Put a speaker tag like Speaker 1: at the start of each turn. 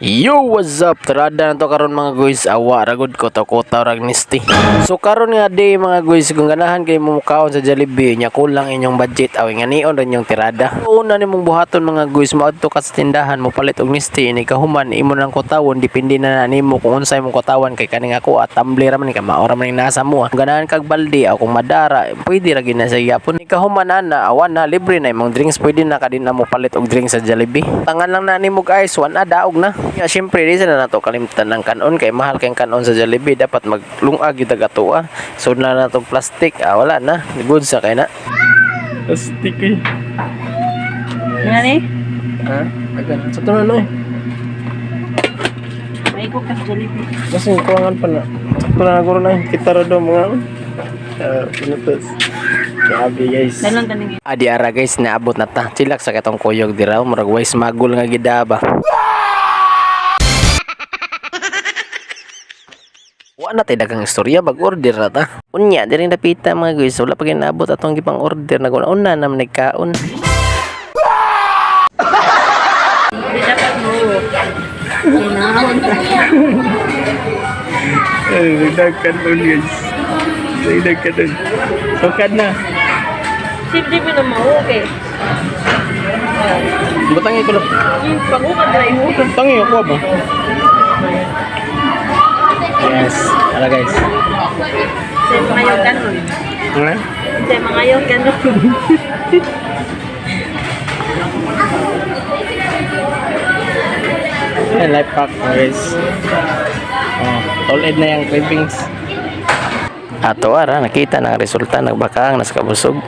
Speaker 1: Yo, what's up? Tirada na to karon mga guys. Awa ragod ko to kota rag nisti. So karon nga day mga guys, kung ganahan kay mo mukaon sa Jollibee, nya kulang inyong budget aw nga nion rin yung tirada. Una nimong buhaton mga guys, moadto ka sa tindahan mo palit og nisti ini kahuman imo nang kotawon depende na nimo kung unsay mong kotawan kay kaning ako at tumbler man ni ka maora man nasa mo. Kung ganahan kag balde aw kung madara, pwede ra gid na sa yapon. Ni kahuman na awan na libre na imong drinks, pwede na kadin na mo palit og drinks sa Jollibee. Tangan lang na nimo guys, wan daog na. Ya syempre di sana nato kalimtan ng kanon kay mahal kay kanon sa Jollibee dapat maglungag gyud atua. So na natong plastic, wala na. Good sa kay na. Plastic eh.
Speaker 2: Ngani?
Speaker 1: Ha? Agan sa tunan no.
Speaker 2: May ko ka Jollibee.
Speaker 1: Kasi kuwangan pa na. Sakto na guro na kita ra do mga pinutos. Grabe guys.
Speaker 2: Dalang kaning
Speaker 1: Adi ara guys naabot na ta. Chilak sa katong kuyog diraw murag wise magul nga gidaba. Wala na tayo dagang istorya, mag-order na ta. Unya, di rin napita mga guys. Wala pa ginabot atong gipang order. Naguna-una naman nagkaon.
Speaker 2: Di dapat mo. Kinahon ka.
Speaker 1: Ay, nagdagan doon guys. Nagdagan doon. Sukad na.
Speaker 2: Simple mo na mo, okay.
Speaker 1: Batangi ko lang.
Speaker 2: Pag-ukad na mo.
Speaker 1: Tangi ako ba? Yes. Ala guys.
Speaker 2: Sa mga yung ganon.
Speaker 1: Ano?
Speaker 2: Sa mga yung ganon.
Speaker 1: Ayan, life pack guys. All-ed na yung cravings. Ato ara, nakita na ang resulta. Nagbakaang, nasa kabusog.